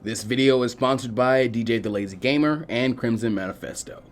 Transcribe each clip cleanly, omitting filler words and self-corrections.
This video is sponsored by DJ The Lazy Gamer and Crimson Manifesto.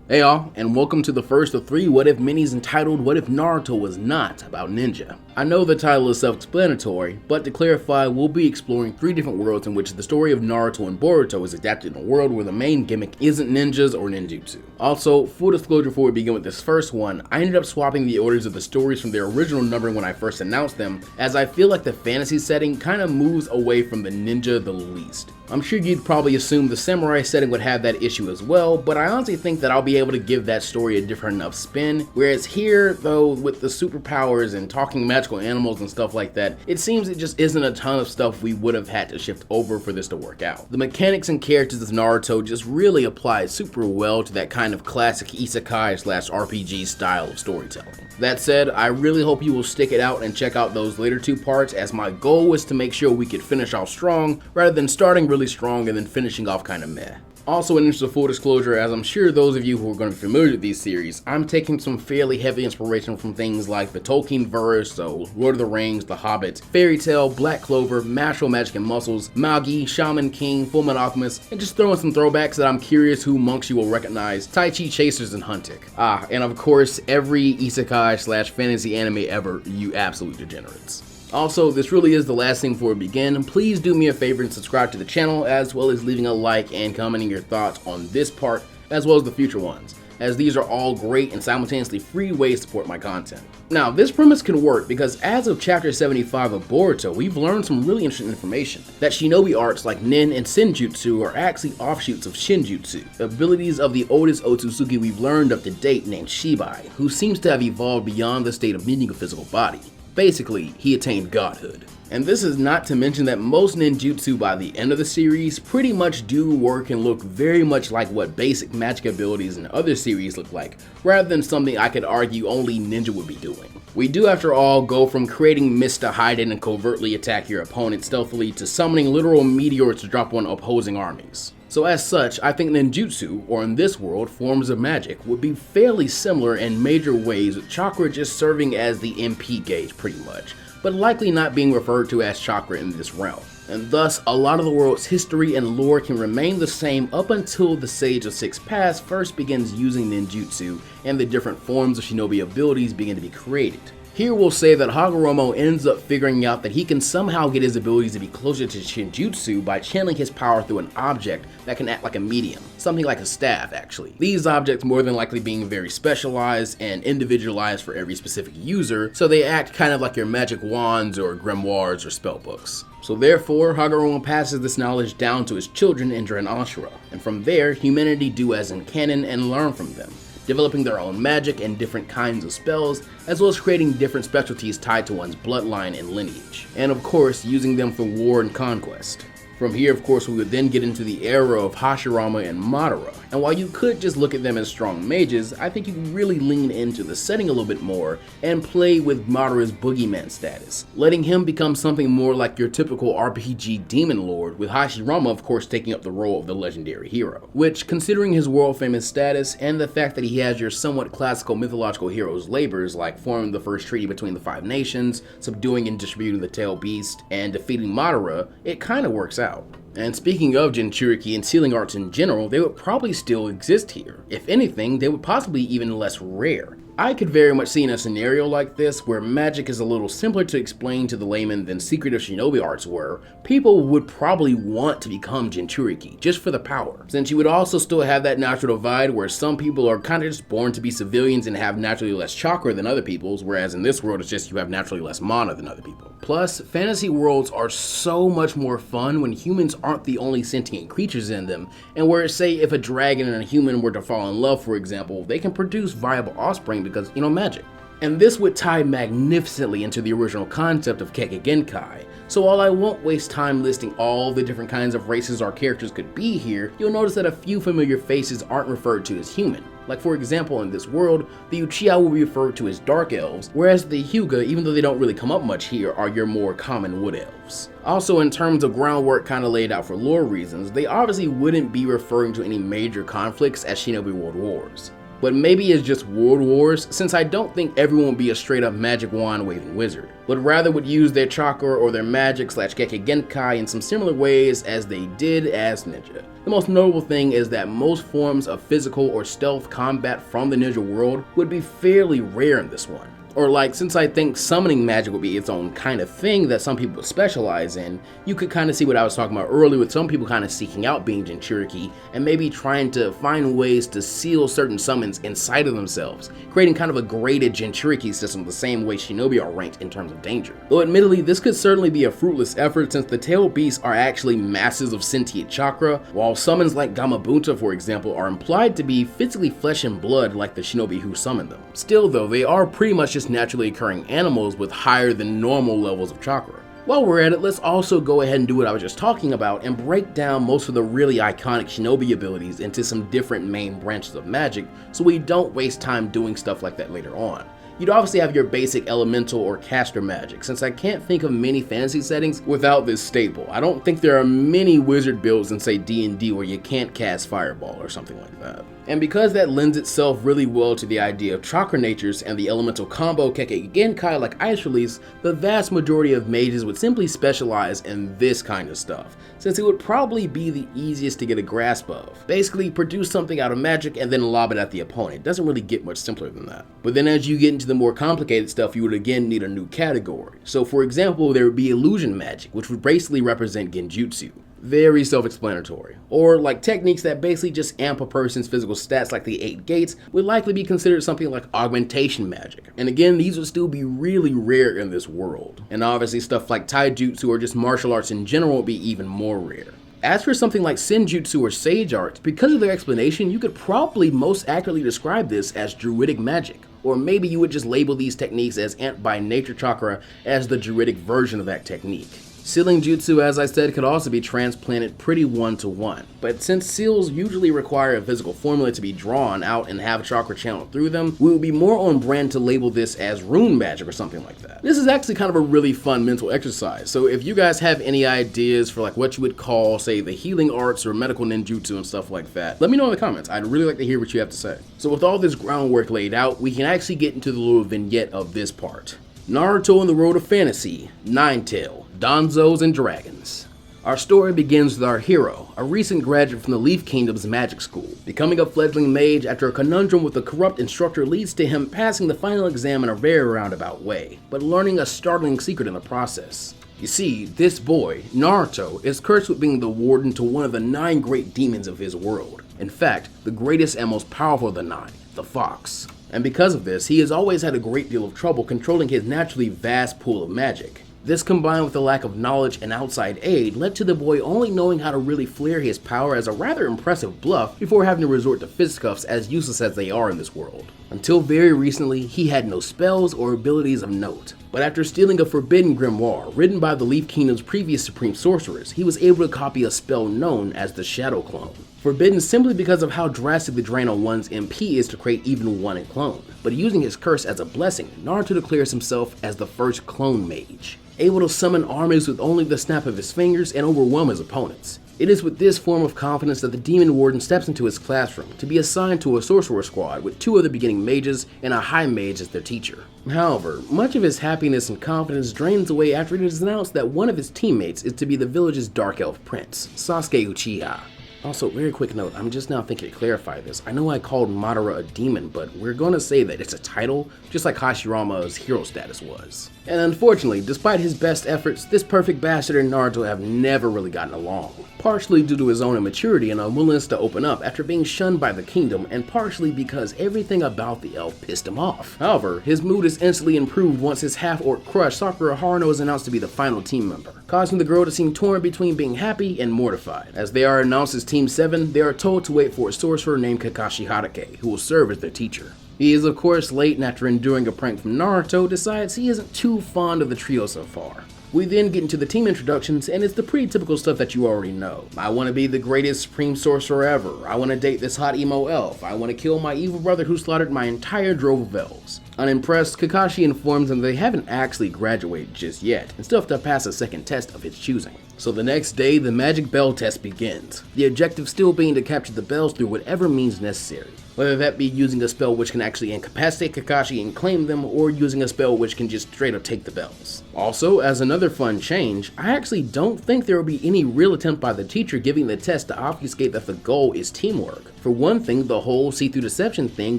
Hey y'all, and welcome to the first of 3 What If minis entitled What If Naruto Was Not About Ninja. I know the title is self-explanatory, but to clarify, we'll be exploring 3 different worlds in which the story of Naruto and Boruto is adapted in a world where the main gimmick isn't ninjas or ninjutsu. Also, full disclosure before we begin with this first one, I ended up swapping the orders of the stories from their original numbering when I first announced them, as I feel like the fantasy setting kinda moves away from the ninja the least. I'm sure you'd probably assume the samurai setting would have that issue as well, but I honestly think that I'll be able to give that story a different enough spin, whereas here, though, with the superpowers and talking magical animals and stuff like that, it seems it just isn't a ton of stuff we would have had to shift over for this to work out. The mechanics and characters of Naruto just really apply super well to that kind of classic isekai/RPG style of storytelling. That said, I really hope you will stick it out and check out those later 2 parts, as my goal was to make sure we could finish off strong, rather than starting really strong and then finishing off kinda meh. Also, in interest of full disclosure, as I'm sure those of you who are going to be familiar with these series, I'm taking some fairly heavy inspiration from things like the Tolkien verse, so Lord of the Rings, The Hobbit, Fairy Tail, Black Clover, Martial Magic and Muscles, Magi, Shaman King, Fullmetal Alchemist, and just throwing some throwbacks that I'm curious who monks you will recognize, Tai Chi Chasers and Huntik. And of course, every isekai/fantasy anime ever, you absolute degenerates. Also, this really is the last thing before we begin. Please do me a favor and subscribe to the channel, as well as leaving a like and commenting your thoughts on this part, as well as the future ones, as these are all great and simultaneously free ways to support my content. Now, this premise can work because as of chapter 75 of Boruto, we've learned some really interesting information. That Shinobi Arts like Nin and Senjutsu are actually offshoots of Shinjutsu, abilities of the oldest Otsutsuki we've learned up to date named Shibai, who seems to have evolved beyond the state of needing a physical body. Basically, he attained godhood. And this is not to mention that most ninjutsu by the end of the series pretty much do work and look very much like what basic magic abilities in other series look like, rather than something I could argue only ninja would be doing. We do, after all, go from creating mist to hide in and covertly attack your opponent stealthily to summoning literal meteors to drop on opposing armies. So as such, I think ninjutsu, or in this world, forms of magic, would be fairly similar in major ways, with chakra just serving as the MP gauge pretty much, but likely not being referred to as chakra in this realm. And thus, a lot of the world's history and lore can remain the same up until the Sage of Six Paths first begins using ninjutsu, and the different forms of shinobi abilities begin to be created. Here we'll say that Hagoromo ends up figuring out that he can somehow get his abilities to be closer to Shinjutsu by channeling his power through an object that can act like a medium, something like a staff actually. These objects more than likely being very specialized and individualized for every specific user, so they act kind of like your magic wands or grimoires or spellbooks. So therefore, Hagoromo passes this knowledge down to his children Indra and Ashura, and from there, humanity do as in canon and learn from them, developing their own magic and different kinds of spells, as well as creating different specialties tied to one's bloodline and lineage, and of course using them for war and conquest. From here, of course, we would then get into the era of Hashirama and Madara, and while you could just look at them as strong mages, I think you can really lean into the setting a little bit more and play with Madara's boogeyman status, letting him become something more like your typical RPG demon lord, with Hashirama of course taking up the role of the legendary hero, which, considering his world famous status and the fact that he has your somewhat classical mythological hero's labors like forming the first treaty between the 5 nations, subduing and distributing the tail beast, and defeating Madara, it kinda works out. And speaking of Jinchuriki and sealing arts in general, they would probably still exist here. If anything, they would possibly be even less rare. I could very much see in a scenario like this, where magic is a little simpler to explain to the layman than secretive shinobi arts were, people would probably want to become Jinchuriki, just for the power. Since you would also still have that natural divide where some people are kind of just born to be civilians and have naturally less chakra than other people's, whereas in this world it's just you have naturally less mana than other people. Plus, fantasy worlds are so much more fun when humans aren't the only sentient creatures in them, and where say if a dragon and a human were to fall in love, for example, they can produce viable offspring because, magic. And this would tie magnificently into the original concept of Kekkei Genkai. So while I won't waste time listing all the different kinds of races our characters could be here, you'll notice that a few familiar faces aren't referred to as human. Like for example, in this world, the Uchiha will be referred to as dark elves, whereas the Hyuga, even though they don't really come up much here, are your more common wood elves. Also, in terms of groundwork kinda laid out for lore reasons, they obviously wouldn't be referring to any major conflicts as Shinobi World Wars. But maybe it's just World Wars, since I don't think everyone would be a straight up magic wand waving wizard, but rather would use their chakra or their magic / Gekkei Genkai in some similar ways as they did as ninja. The most notable thing is that most forms of physical or stealth combat from the ninja world would be fairly rare in this one. Or like, since I think summoning magic would be its own kind of thing that some people would specialize in, you could kind of see what I was talking about earlier with some people kind of seeking out being Jinchuriki and maybe trying to find ways to seal certain summons inside of themselves, creating kind of a graded Jinchuriki system the same way Shinobi are ranked in terms of danger. Though admittedly, this could certainly be a fruitless effort since the tailed beasts are actually masses of sentient chakra, while summons like Gamabunta, for example, are implied to be physically flesh and blood like the Shinobi who summoned them. Still though, they are pretty much just naturally occurring animals with higher than normal levels of chakra. While we're at it, let's also go ahead and do what I was just talking about and break down most of the really iconic Shinobi abilities into some different main branches of magic so we don't waste time doing stuff like that later on. You'd obviously have your basic elemental or caster magic, since I can't think of many fantasy settings without this staple. I don't think there are many wizard builds in say D&D where you can't cast fireball or something like that. And because that lends itself really well to the idea of chakra natures and the elemental combo Gekkei Genkai like Ice Release, the vast majority of mages would simply specialize in this kind of stuff, since it would probably be the easiest to get a grasp of. Basically, produce something out of magic and then lob it at the opponent. It doesn't really get much simpler than that. But then as you get into the more complicated stuff, you would again need a new category. So for example, there would be illusion magic, which would basically represent Genjutsu. Very self-explanatory. Or like techniques that basically just amp a person's physical stats like the 8 gates would likely be considered something like augmentation magic. And again, these would still be really rare in this world. And obviously stuff like taijutsu or just martial arts in general would be even more rare. As for something like senjutsu or sage arts, because of their explanation, you could probably most accurately describe this as druidic magic. Or maybe you would just label these techniques as amped by nature chakra as the druidic version of that technique. Sealing jutsu, as I said, could also be transplanted pretty one-to-one, but since seals usually require a physical formula to be drawn out and have chakra channeled through them, we would be more on brand to label this as rune magic or something like that. This is actually kind of a really fun mental exercise, so if you guys have any ideas for like what you would call, say, the healing arts or medical ninjutsu and stuff like that, let me know in the comments. I'd really like to hear what you have to say. So with all this groundwork laid out, we can actually get into the little vignette of this part. Naruto and the Road of Fantasy, Ninetale, Danzos and Dragons. Our story begins with our hero, a recent graduate from the Leaf Kingdom's magic school. Becoming a fledgling mage after a conundrum with a corrupt instructor leads to him passing the final exam in a very roundabout way, but learning a startling secret in the process. You see, this boy, Naruto, is cursed with being the warden to one of the 9 great demons of his world. In fact, the greatest and most powerful of the 9, the Fox. And because of this, he has always had a great deal of trouble controlling his naturally vast pool of magic. This, combined with the lack of knowledge and outside aid, led to the boy only knowing how to really flare his power as a rather impressive bluff before having to resort to fisticuffs, as useless as they are in this world. Until very recently, he had no spells or abilities of note. But after stealing a forbidden grimoire written by the Leaf Kingdom's previous supreme sorcerers, he was able to copy a spell known as the Shadow Clone. Forbidden simply because of how drastic the drain on one's MP is to create even one clone. But using his curse as a blessing, Naruto declares himself as the first clone mage, able to summon armies with only the snap of his fingers and overwhelm his opponents. It is with this form of confidence that the Demon Warden steps into his classroom to be assigned to a sorcerer squad with 2 other beginning mages and a high mage as their teacher. However, much of his happiness and confidence drains away after it is announced that one of his teammates is to be the village's dark elf prince, Sasuke Uchiha. Also, very quick note, I'm just now thinking to clarify this. I know I called Madara a demon, but we're gonna say that it's a title, just like Hashirama's hero status was. And unfortunately, despite his best efforts, this perfect bastard and Naruto have never really gotten along. Partially due to his own immaturity and unwillingness to open up after being shunned by the kingdom, and partially because everything about the elf pissed him off. However, his mood is instantly improved once his half-orc crush Sakura Haruno is announced to be the final team member, causing the girl to seem torn between being happy and mortified. As they are announced as Team 7, they are told to wait for a sorcerer named Kakashi Hatake, who will serve as their teacher. He is of course late, and after enduring a prank from Naruto, decides he isn't too fond of the trio so far. We then get into the team introductions, and it's the pretty typical stuff that you already know. I want to be the greatest supreme sorcerer ever. I want to date this hot emo elf. I want to kill my evil brother who slaughtered my entire drove of elves. Unimpressed, Kakashi informs them they haven't actually graduated just yet, and still have to pass a second test of his choosing. So the next day, the magic bell test begins, the objective still being to capture the bells through whatever means necessary. whether that be using a spell which can actually incapacitate Kakashi and claim them, or using a spell which can just straight up take the bells. Also, as another fun change, I actually don't think there will be any real attempt by the teacher giving the test to obfuscate that the goal is teamwork. For one thing, the whole see-through deception thing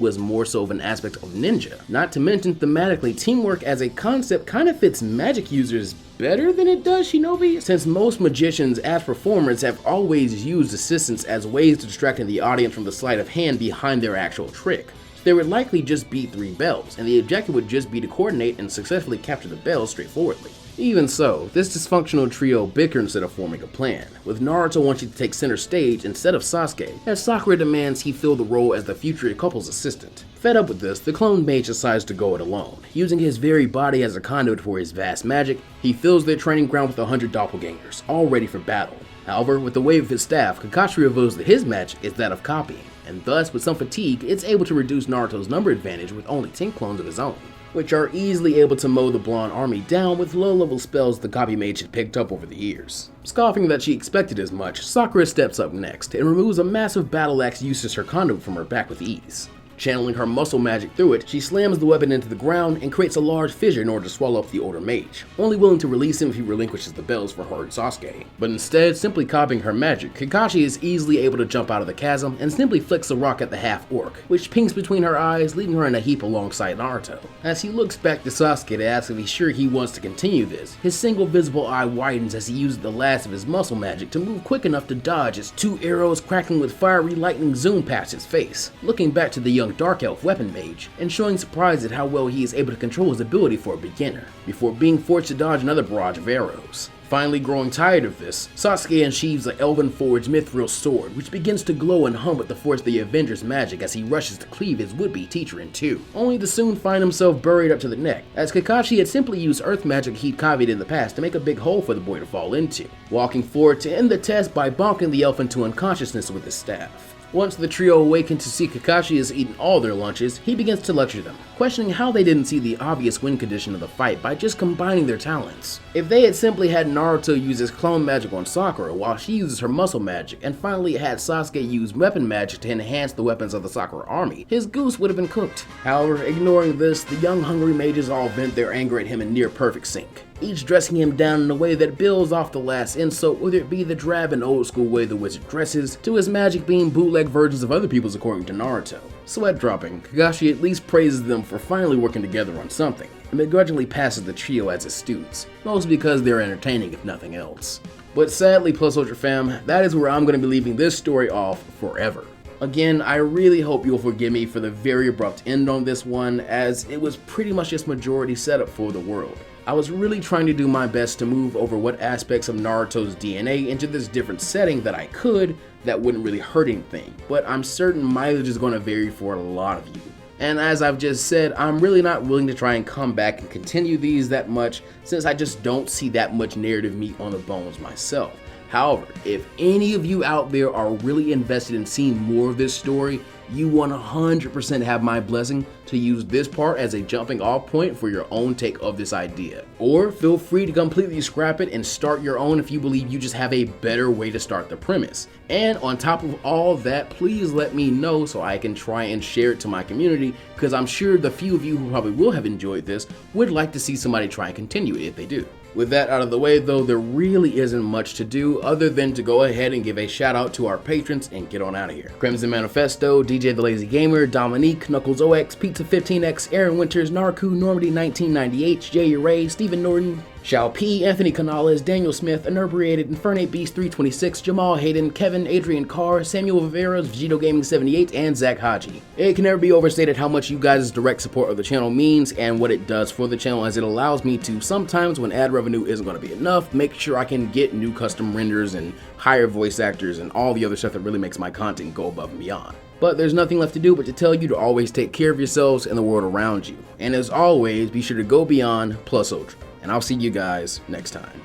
was more so of an aspect of ninja. Not to mention, thematically, teamwork as a concept kind of fits magic users better than it does Shinobi, since most magicians as performers have always used assistants as ways to distract the audience from the sleight of hand behind their actual trick. There would likely just be 3 bells, and the objective would just be to coordinate and successfully capture the bells straightforwardly. Even so, this dysfunctional trio bicker instead of forming a plan, with Naruto wanting to take center stage instead of Sasuke, as Sakura demands he fill the role as the future couple's assistant. Fed up with this, the clone mage decides to go it alone. Using his very body as a conduit for his vast magic, he fills their training ground with 100 doppelgangers, all ready for battle. However, with the wave of his staff, Kakashi reveals that his magic is that of copying, and thus, with some fatigue, it's able to reduce Naruto's number advantage with only 10 clones of his own, which are easily able to mow the blonde army down with low-level spells the copy mage had picked up over the years. Scoffing that she expected as much, Sakura steps up next and removes a massive battle axe used as her conduit from her back with ease. Channeling her muscle magic through it, she slams the weapon into the ground and creates a large fissure in order to swallow up the older mage, only willing to release him if he relinquishes the bells for her and Sasuke. But instead, simply copying her magic, Kakashi is easily able to jump out of the chasm and simply flicks a rock at the half-orc, which pings between her eyes, leaving her in a heap alongside Naruto. As he looks back to Sasuke to ask if he's sure he wants to continue this, his single visible eye widens as he uses the last of his muscle magic to move quick enough to dodge as 2 arrows crackling with fiery lightning zoom past his face. Looking back to the young Dark Elf weapon mage, and showing surprise at how well he is able to control his ability for a beginner, before being forced to dodge another barrage of arrows. Finally growing tired of this, Sasuke unsheathes the elven-forged mithril sword, which begins to glow and hum with the force of the Avenger's magic as he rushes to cleave his would-be teacher in 2, only to soon find himself buried up to the neck, as Kakashi had simply used earth magic he'd copied in the past to make a big hole for the boy to fall into, walking forward to end the test by bonking the elf into unconsciousness with his staff. Once the trio awaken to see Kakashi has eaten all their lunches, he begins to lecture them, questioning how they didn't see the obvious win condition of the fight by just combining their talents. If they had simply had Naruto use his clone magic on Sakura while she uses her muscle magic, and finally had Sasuke use weapon magic to enhance the weapons of the Sakura army, his goose would have been cooked. However, ignoring this, the young hungry mages all vent their anger at him in near perfect sync, each dressing him down in a way that builds off the last insult, whether it be the drab and old school way the wizard dresses, to his magic being bootleg versions of other people's according to Naruto. Sweat dropping, Kakashi at least praises them for finally working together on something, and begrudgingly passes the trio as his students, mostly because they're entertaining if nothing else. But sadly, Plus Ultra fam, that is where I'm going to be leaving this story off forever. Again, I really hope you'll forgive me for the very abrupt end on this one, as it was pretty much just majority setup for the world. I was really trying to do my best to move over what aspects of Naruto's DNA into this different setting that I could that wouldn't really hurt anything, but I'm certain mileage is going to vary for a lot of you. And as I've just said, I'm really not willing to try and come back and continue these that much, since I just don't see that much narrative meat on the bones myself. However, if any of you out there are really invested in seeing more of this story, you 100% have my blessing to use this part as a jumping off point for your own take of this idea. Or feel free to completely scrap it and start your own if you believe you just have a better way to start the premise. And on top of all that, please let me know so I can try and share it to my community, because I'm sure the few of you who probably will have enjoyed this would like to see somebody try and continue it if they do. With that out of the way though, there really isn't much to do other than to go ahead and give a shout out to our patrons and get on out of here. Crimson Manifesto, DJ the Lazy Gamer, Dominique, Knuckles OX, Pizza 15X, Aaron Winters, Narku, Normandy 1998, Jay Ray, Stephen Norton, Shao P, Anthony Canales, Daniel Smith, Inebriated, Infernate Beast 326, Jamal Hayden, Kevin, Adrian Carr, Samuel Viveros, Vegito Gaming 78, and Zach Haji. It can never be overstated how much you guys' direct support of the channel means and what it does for the channel, as it allows me to sometimes, when ad revenue isn't going to be enough, make sure I can get new custom renders and hire voice actors and all the other stuff that really makes my content go above and beyond. But there's nothing left to do but to tell you to always take care of yourselves and the world around you. And as always, be sure to go beyond Plus Ultra. And I'll see you guys next time.